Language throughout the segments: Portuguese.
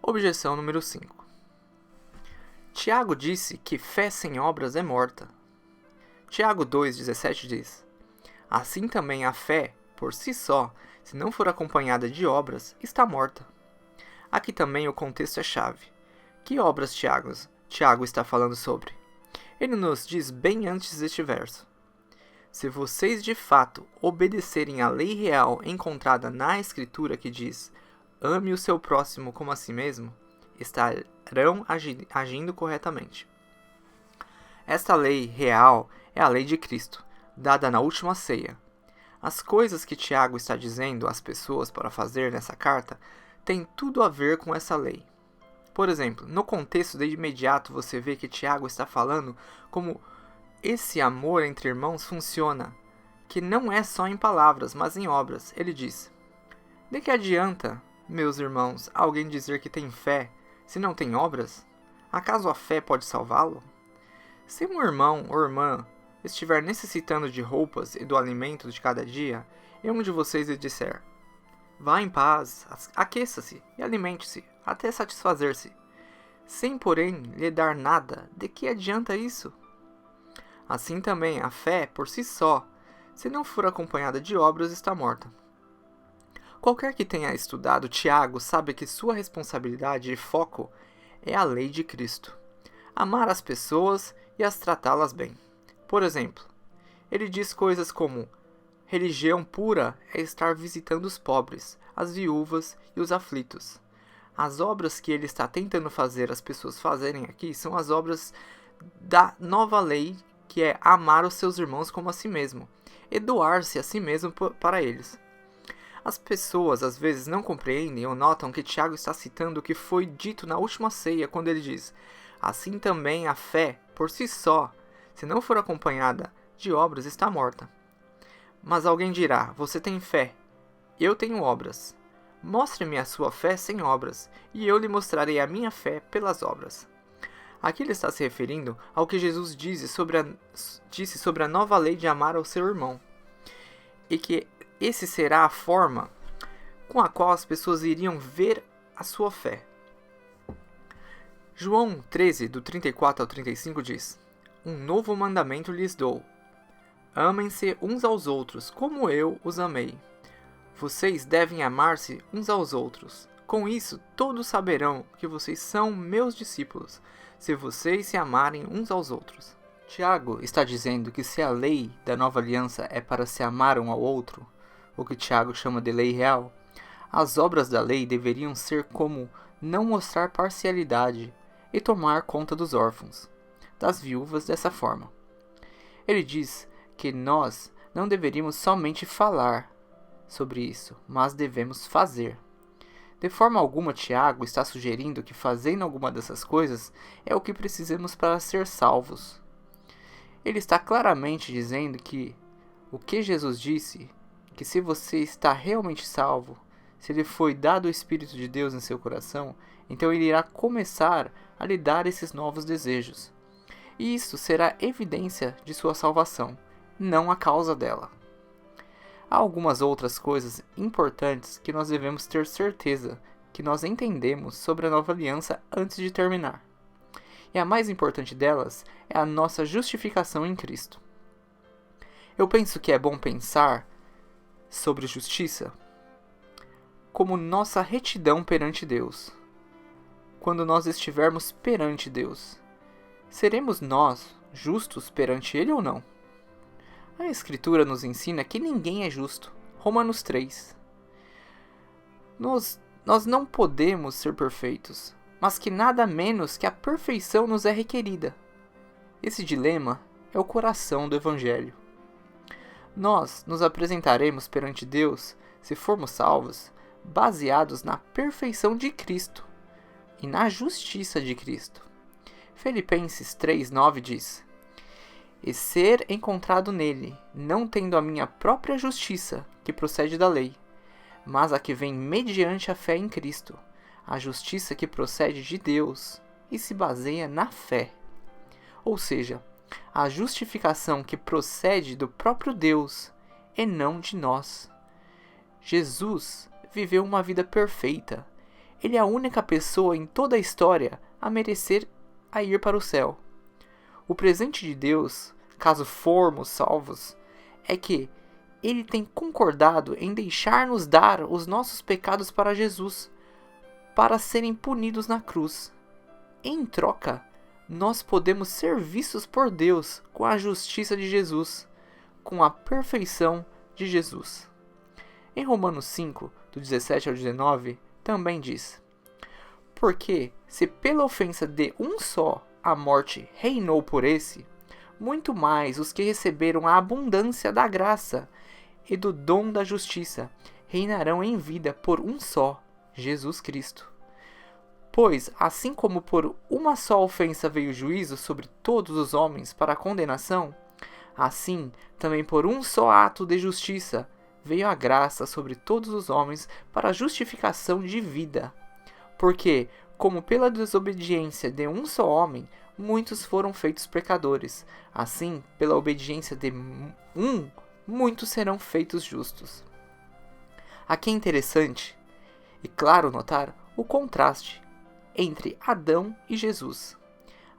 Objeção número 5. Tiago disse que fé sem obras é morta. Tiago 2,17 diz: Assim também a fé, por si só, se não for acompanhada de obras, está morta. Aqui também o contexto é chave. Que obras Tiago está falando sobre? Ele nos diz bem antes deste verso: Se vocês de fato obedecerem à lei real encontrada na Escritura que diz: ame o seu próximo como a si mesmo, estarão agindo corretamente. Esta lei real é a lei de Cristo, dada na última ceia. As coisas que Tiago está dizendo às pessoas para fazer nessa carta têm tudo a ver com essa lei. Por exemplo, no contexto de imediato você vê que Tiago está falando como esse amor entre irmãos funciona, que não é só em palavras, mas em obras. Ele diz: de que adianta, meus irmãos, alguém dizer que tem fé, se não tem obras? Acaso a fé pode salvá-lo? Se um irmão ou irmã estiver necessitando de roupas e do alimento de cada dia, e um de vocês lhe disser: vá em paz, aqueça-se e alimente-se, até satisfazer-se, sem porém lhe dar nada, de que adianta isso? Assim também a fé, por si só, se não for acompanhada de obras, está morta. Qualquer que tenha estudado Tiago sabe que sua responsabilidade e foco é a lei de Cristo. Amar as pessoas e as tratá-las bem. Por exemplo, ele diz coisas como: religião pura é estar visitando os pobres, as viúvas e os aflitos. As obras que ele está tentando fazer as pessoas fazerem aqui são as obras da nova lei, que é amar os seus irmãos como a si mesmo, e doar-se a si mesmo para eles. As pessoas às vezes não compreendem ou notam que Tiago está citando o que foi dito na última ceia, quando ele diz: assim também a fé, por si só, se não for acompanhada de obras, está morta. Mas alguém dirá: você tem fé, eu tenho obras. Mostre-me a sua fé sem obras, e eu lhe mostrarei a minha fé pelas obras. Aqui ele está se referindo ao que Jesus disse sobre a nova lei de amar ao seu irmão, e que esse será a forma com a qual as pessoas iriam ver a sua fé. João 13, do 34 ao 35 diz: um novo mandamento lhes dou. Amem-se uns aos outros, como eu os amei. Vocês devem amar-se uns aos outros. Com isso, todos saberão que vocês são meus discípulos, se vocês se amarem uns aos outros. Tiago está dizendo que se a lei da nova aliança é para se amar um ao outro, o que Tiago chama de lei real, as obras da lei deveriam ser como não mostrar parcialidade e tomar conta dos órfãos, das viúvas dessa forma. Ele diz que nós não deveríamos somente falar sobre isso, mas devemos fazer. De forma alguma, Tiago está sugerindo que fazendo alguma dessas coisas é o que precisamos para ser salvos. Ele está claramente dizendo que o que Jesus disse, que se você está realmente salvo, se lhe foi dado o Espírito de Deus em seu coração, então ele irá começar a lhe dar esses novos desejos. E isso será evidência de sua salvação, não a causa dela. Há algumas outras coisas importantes que nós devemos ter certeza que nós entendemos sobre a nova aliança antes de terminar. E a mais importante delas é a nossa justificação em Cristo. Eu penso que é bom pensar sobre justiça como nossa retidão perante Deus. Quando nós estivermos perante Deus, seremos nós justos perante Ele ou não? A Escritura nos ensina que ninguém é justo. Romanos 3. Nós não podemos ser perfeitos, mas que nada menos que a perfeição nos é requerida. Esse dilema é o coração do Evangelho. Nós nos apresentaremos perante Deus, se formos salvos, baseados na perfeição de Cristo e na justiça de Cristo. Filipenses 3:9 diz: e ser encontrado nele, não tendo a minha própria justiça, que procede da lei, mas a que vem mediante a fé em Cristo, a justiça que procede de Deus e se baseia na fé. Ou seja, a justificação que procede do próprio Deus e não de nós. Jesus viveu uma vida perfeita. ele é a única pessoa em toda a história a merecer a ir para o céu. O presente de Deus, caso formos salvos, é que ele tem concordado em deixar-nos dar os nossos pecados para Jesus, para serem punidos na cruz. Em troca, nós podemos ser vistos por Deus com a justiça de Jesus, com a perfeição de Jesus. Em Romanos 5, do 17 ao 19, também diz: Porque, se pela ofensa de um só a morte reinou por esse, muito mais os que receberam a abundância da graça e do dom da justiça reinarão em vida por um só, Jesus Cristo. Pois, assim como por uma só ofensa veio o juízo sobre todos os homens para a condenação, assim também por um só ato de justiça veio a graça sobre todos os homens para a justificação de vida. Porque, como pela desobediência de um só homem, muitos foram feitos pecadores, assim, pela obediência de um, muitos serão feitos justos. Aqui é interessante, e claro notar, o contraste entre Adão e Jesus.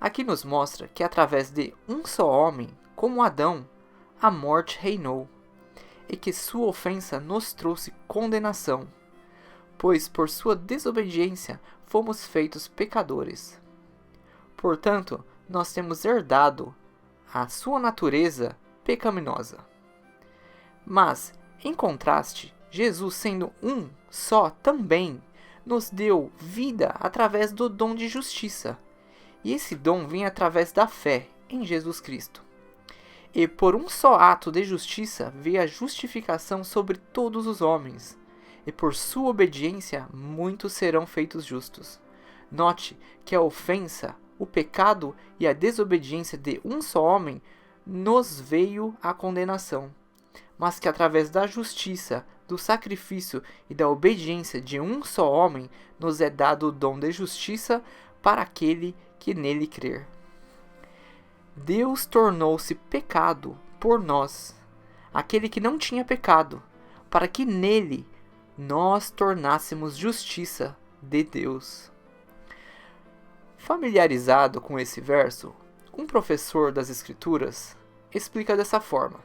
Aqui nos mostra que através de um só homem, como Adão, a morte reinou, e que sua ofensa nos trouxe condenação, pois por sua desobediência fomos feitos pecadores. Portanto, nós temos herdado a sua natureza pecaminosa. Mas, em contraste, Jesus, sendo um só também, nos deu vida através do dom de justiça. E esse dom vem através da fé em Jesus Cristo. E por um só ato de justiça veio a justificação sobre todos os homens. E por sua obediência muitos serão feitos justos. Note que a ofensa, o pecado e a desobediência de um só homem nos veio a condenação, mas que através da justiça, do sacrifício e da obediência de um só homem nos é dado o dom de justiça para aquele que nele crer. Deus tornou-se pecado por nós, aquele que não tinha pecado, para que nele nós tornássemos justiça de Deus. Familiarizado com esse verso, um professor das Escrituras explica dessa forma: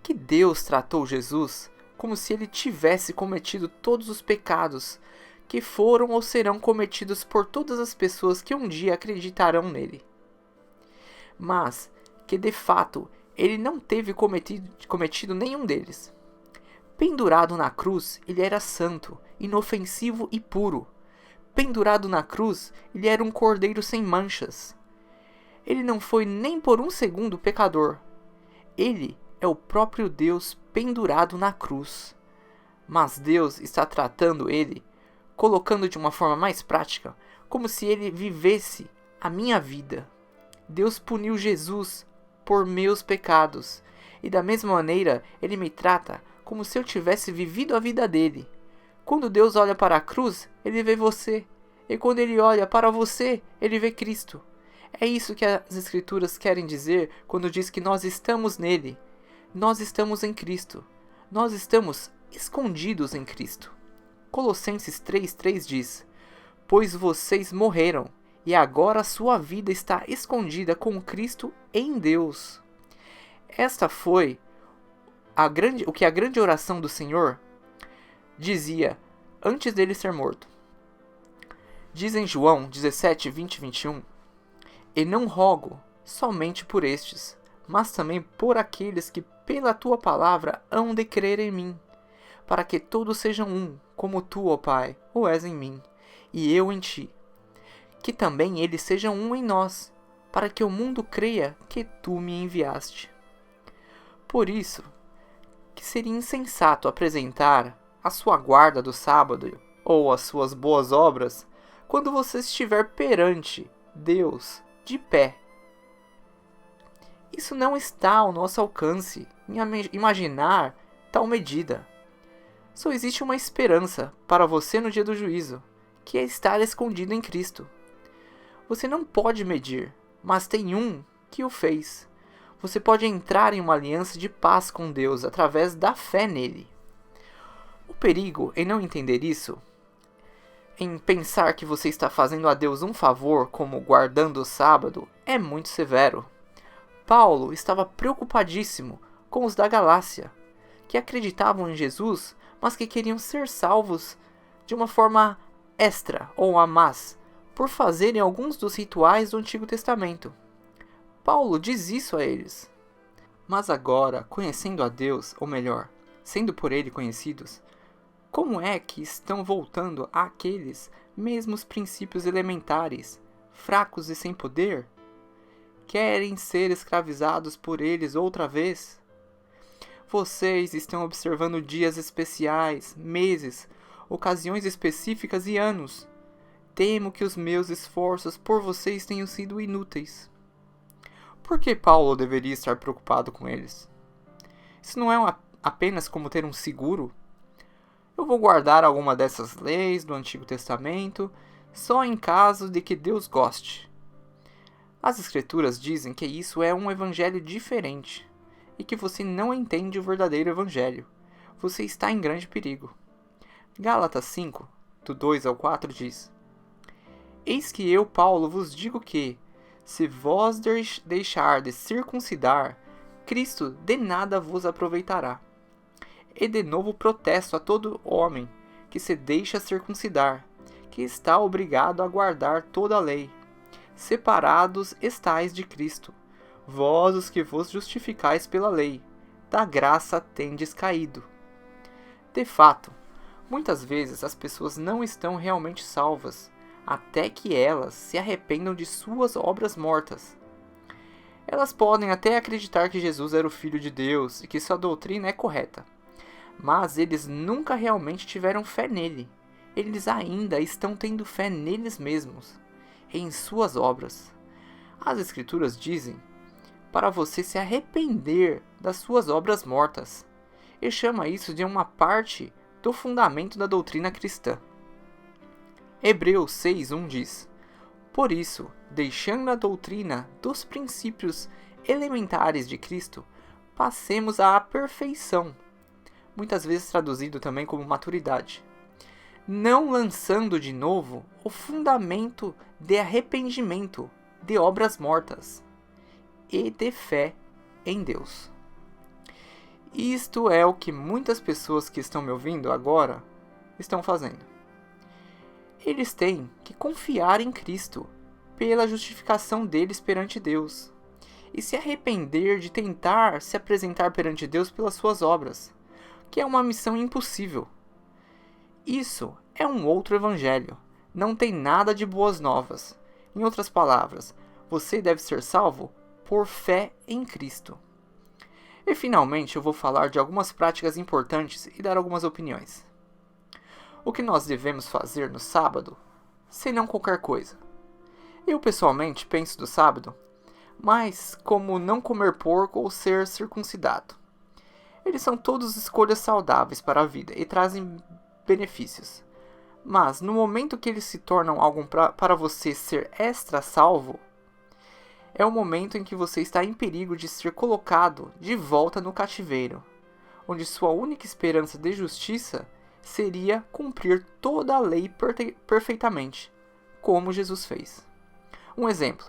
que Deus tratou Jesus como se ele tivesse cometido todos os pecados que foram ou serão cometidos por todas as pessoas que um dia acreditarão nele. Mas que de fato ele não teve cometido nenhum deles. Pendurado na cruz, ele era santo, inofensivo e puro. Pendurado na cruz, ele era um cordeiro sem manchas. Ele não foi nem por um segundo pecador. Ele é o próprio Deus pendurado na cruz. Mas Deus está tratando ele, colocando de uma forma mais prática, como se ele vivesse a minha vida. Deus puniu Jesus por meus pecados, e da mesma maneira ele me trata como se eu tivesse vivido a vida dele. Quando Deus olha para a cruz, ele vê você, e quando ele olha para você, ele vê Cristo. É isso que as Escrituras querem dizer quando diz que nós estamos nele. Nós estamos em Cristo. Nós estamos escondidos em Cristo. Colossenses 3:3 diz: Pois vocês morreram, e agora a sua vida está escondida com Cristo em Deus. Esta foi o que a grande oração do Senhor dizia antes dele ser morto. Diz em João 17, 20 e 21: E não rogo somente por estes, mas também por aqueles que pela tua palavra hão de crer em mim, para que todos sejam um, como tu, ó Pai, o és em mim, e eu em ti. Que também eles sejam um em nós, para que o mundo creia que tu me enviaste. Por isso, que seria insensato apresentar a sua guarda do sábado ou as suas boas obras quando você estiver perante Deus de pé. Isso não está ao nosso alcance em imaginar tal medida. Só existe uma esperança para você no dia do juízo, que é estar escondido em Cristo. Você não pode medir, mas tem um que o fez. Você pode entrar em uma aliança de paz com Deus através da fé nele. O perigo em não entender isso em pensar que você está fazendo a Deus um favor, como guardando o sábado, é muito severo. Paulo estava preocupadíssimo com os da Galácia, que acreditavam em Jesus, mas que queriam ser salvos de uma forma extra ou a mais, por fazerem alguns dos rituais do Antigo Testamento. Paulo diz isso a eles. Mas agora, conhecendo a Deus, ou melhor, sendo por Ele conhecidos, como é que estão voltando àqueles mesmos princípios elementares, fracos e sem poder? Querem ser escravizados por eles outra vez? Vocês estão observando dias especiais, meses, ocasiões específicas e anos. Temo que os meus esforços por vocês tenham sido inúteis. Por que Paulo deveria estar preocupado com eles? Isso não é apenas como ter um seguro? Eu vou guardar alguma dessas leis do Antigo Testamento só em caso de que Deus goste. As Escrituras dizem que isso é um evangelho diferente e que você não entende o verdadeiro evangelho. Você está em grande perigo. Gálatas 5, do 2 ao 4 diz: Eis que eu, Paulo, vos digo que, se vós deixardes circuncidar, Cristo de nada vos aproveitará. E de novo protesto a todo homem que se deixa circuncidar, que está obrigado a guardar toda a lei. Separados estais de Cristo, vós os que vos justificais pela lei, da graça tendes caído. De fato, muitas vezes as pessoas não estão realmente salvas, até que elas se arrependam de suas obras mortas. Elas podem até acreditar que Jesus era o Filho de Deus e que sua doutrina é correta, mas eles nunca realmente tiveram fé nele. Eles ainda estão tendo fé neles mesmos, em suas obras. As Escrituras dizem para você se arrepender das suas obras mortas, e chama isso de uma parte do fundamento da doutrina cristã. Hebreus 6:1 diz: Por isso, deixando a doutrina dos princípios elementares de Cristo, passemos à perfeição, muitas vezes traduzido também como maturidade, não lançando de novo o fundamento de arrependimento de obras mortas e de fé em Deus. Isto é o que muitas pessoas que estão me ouvindo agora estão fazendo. Eles têm que confiar em Cristo pela justificação deles perante Deus e se arrepender de tentar se apresentar perante Deus pelas suas obras, que é uma missão impossível. Isso é um outro evangelho. Não tem nada de boas novas. Em outras palavras, você deve ser salvo por fé em Cristo. E finalmente eu vou falar de algumas práticas importantes e dar algumas opiniões. O que nós devemos fazer no sábado, senão qualquer coisa? Eu pessoalmente penso do sábado, mas como não comer porco ou ser circuncidado. Eles são todos escolhas saudáveis para a vida e trazem benefícios. Mas no momento que eles se tornam algo para você ser extra salvo, é o momento em que você está em perigo de ser colocado de volta no cativeiro, onde sua única esperança de justiça seria cumprir toda a lei perfeitamente, como Jesus fez. Um exemplo: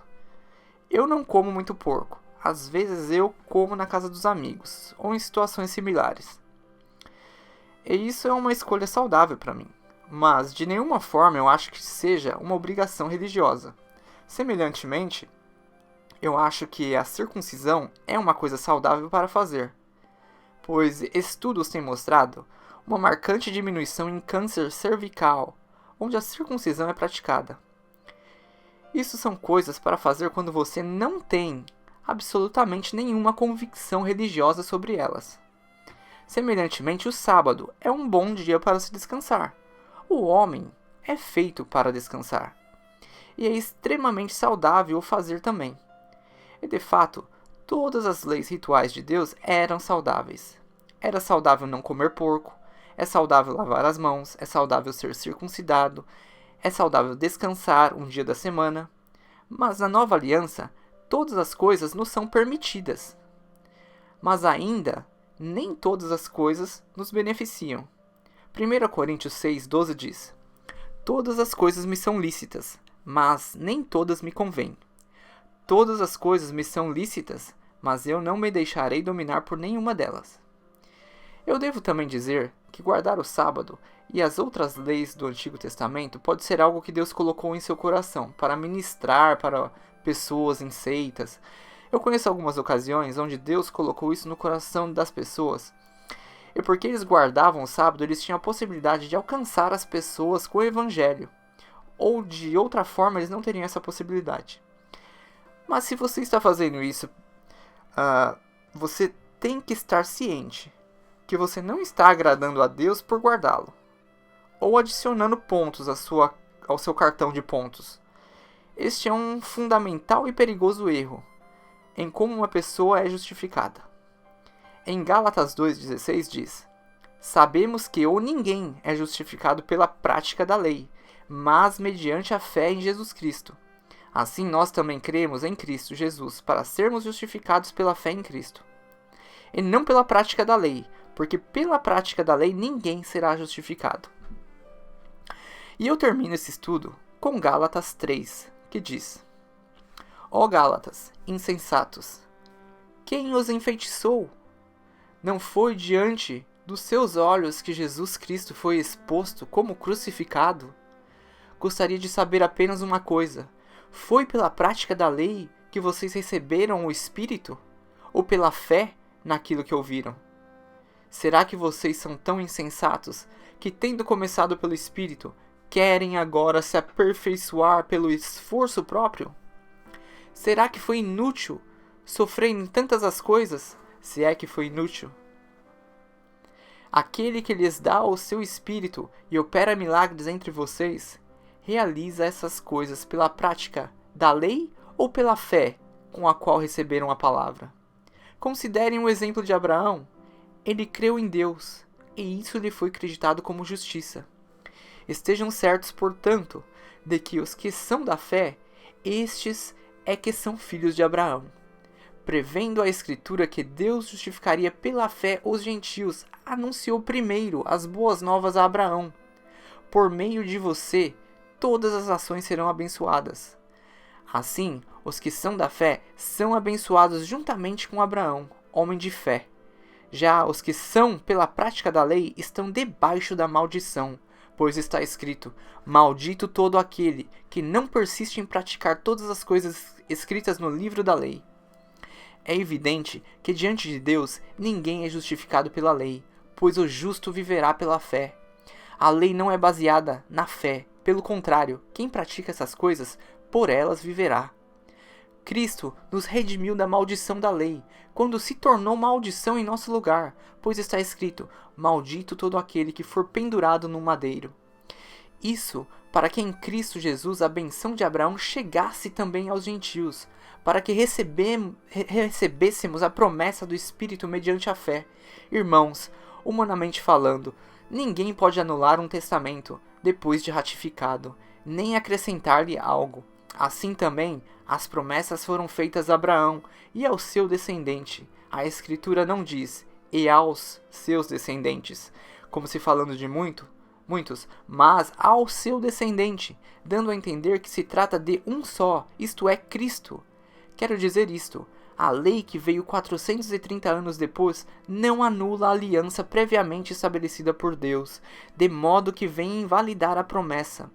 eu não como muito porco. Às vezes eu como na casa dos amigos, ou em situações similares. E isso é uma escolha saudável para mim, mas de nenhuma forma eu acho que seja uma obrigação religiosa. Semelhantemente, eu acho que a circuncisão é uma coisa saudável para fazer, pois estudos têm mostrado uma marcante diminuição em câncer cervical, onde a circuncisão é praticada. Isso são coisas para fazer quando você não tem absolutamente nenhuma convicção religiosa sobre elas. Semelhantemente, o sábado é um bom dia para se descansar. O homem é feito para descansar. E é extremamente saudável o fazer também. E de fato, todas as leis rituais de Deus eram saudáveis. Era saudável não comer porco, é saudável lavar as mãos, é saudável ser circuncidado, é saudável descansar um dia da semana. Mas na nova aliança, todas as coisas nos são permitidas. Mas ainda, nem todas as coisas nos beneficiam. 1 Coríntios 6:12 diz: Todas as coisas me são lícitas, mas nem todas me convêm. Todas as coisas me são lícitas, mas eu não me deixarei dominar por nenhuma delas. Eu devo também dizer que guardar o sábado e as outras leis do Antigo Testamento pode ser algo que Deus colocou em seu coração para ministrar para pessoas em seitas. Eu conheço algumas ocasiões onde Deus colocou isso no coração das pessoas. E porque eles guardavam o sábado, eles tinham a possibilidade de alcançar as pessoas com o evangelho. Ou de outra forma, eles não teriam essa possibilidade. Mas se você está fazendo isso, você tem que estar ciente que você não está agradando a Deus por guardá-lo, ou adicionando pontos ao seu cartão de pontos. Este é um fundamental e perigoso erro em como uma pessoa é justificada. Em Gálatas 2,16 diz: sabemos que ou ninguém é justificado pela prática da lei, mas mediante a fé em Jesus Cristo. Assim nós também cremos em Cristo Jesus para sermos justificados pela fé em Cristo, e não pela prática da lei, porque pela prática da lei ninguém será justificado. E eu termino esse estudo com Gálatas 3, que diz: ó Gálatas, insensatos, quem os enfeitiçou? Não foi diante dos seus olhos que Jesus Cristo foi exposto como crucificado? Gostaria de saber apenas uma coisa: foi pela prática da lei que vocês receberam o Espírito? Ou pela fé naquilo que ouviram? Será que vocês são tão insensatos que, tendo começado pelo Espírito, querem agora se aperfeiçoar pelo esforço próprio? Será que foi inútil sofrer em tantas as coisas, se é que foi inútil? Aquele que lhes dá o seu Espírito e opera milagres entre vocês, realiza essas coisas pela prática da lei ou pela fé com a qual receberam a palavra? Considerem o exemplo de Abraão. Ele creu em Deus, e isso lhe foi acreditado como justiça. Estejam certos, portanto, de que os que são da fé, estes é que são filhos de Abraão. Prevendo a Escritura que Deus justificaria pela fé os gentios, anunciou primeiro as boas novas a Abraão. Por meio de você, todas as nações serão abençoadas. Assim, os que são da fé são abençoados juntamente com Abraão, homem de fé. Já os que são pela prática da lei estão debaixo da maldição, pois está escrito: maldito todo aquele que não persiste em praticar todas as coisas escritas no livro da lei. É evidente que diante de Deus ninguém é justificado pela lei, pois o justo viverá pela fé. A lei não é baseada na fé, pelo contrário, quem pratica essas coisas, por elas viverá. Cristo nos redimiu da maldição da lei, quando se tornou maldição em nosso lugar, pois está escrito: maldito todo aquele que for pendurado no madeiro. Isso para que em Cristo Jesus a benção de Abraão chegasse também aos gentios, para que recebêssemos a promessa do Espírito mediante a fé. Irmãos, humanamente falando, ninguém pode anular um testamento depois de ratificado, nem acrescentar-lhe algo. Assim também, as promessas foram feitas a Abraão e ao seu descendente. A Escritura não diz, e aos seus descendentes, como se falando de muitos, mas ao seu descendente, dando a entender que se trata de um só, isto é, Cristo. Quero dizer isto: a lei que veio 430 anos depois não anula a aliança previamente estabelecida por Deus, de modo que vem invalidar a promessa.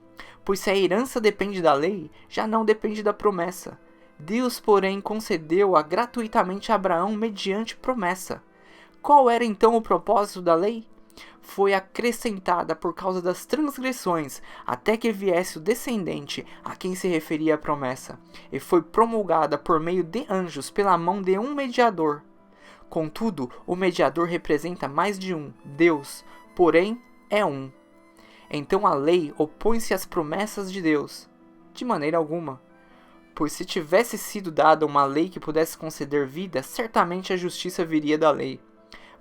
Pois se a herança depende da lei, já não depende da promessa. Deus, porém, concedeu-a gratuitamente a Abraão mediante promessa. Qual era então o propósito da lei? Foi acrescentada por causa das transgressões, até que viesse o descendente a quem se referia a promessa, e foi promulgada por meio de anjos pela mão de um mediador. Contudo, o mediador representa mais de um, Deus, porém é um. Então a lei opõe-se às promessas de Deus? De maneira alguma. Pois se tivesse sido dada uma lei que pudesse conceder vida, certamente a justiça viria da lei.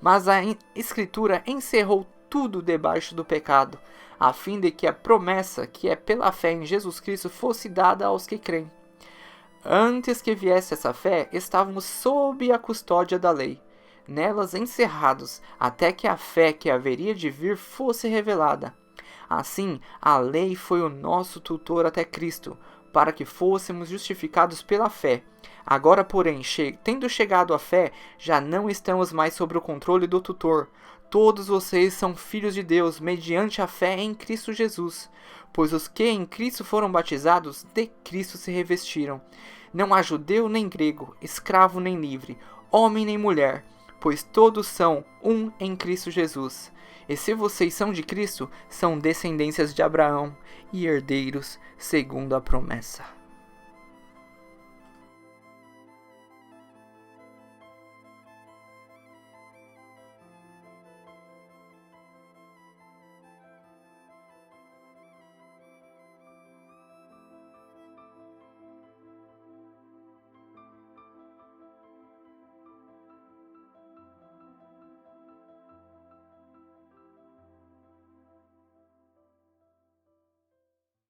Mas a Escritura encerrou tudo debaixo do pecado, a fim de que a promessa, que é pela fé em Jesus Cristo, fosse dada aos que creem. Antes que viesse essa fé, estávamos sob a custódia da lei, nelas encerrados, até que a fé que haveria de vir fosse revelada. Assim, a lei foi o nosso tutor até Cristo, para que fôssemos justificados pela fé. Agora, porém, tendo chegado à fé, já não estamos mais sob o controle do tutor. Todos vocês são filhos de Deus, mediante a fé em Cristo Jesus. Pois os que em Cristo foram batizados, de Cristo se revestiram. Não há judeu nem grego, escravo nem livre, homem nem mulher, pois todos são um em Cristo Jesus. E se vocês são de Cristo, são descendências de Abraão e herdeiros segundo a promessa.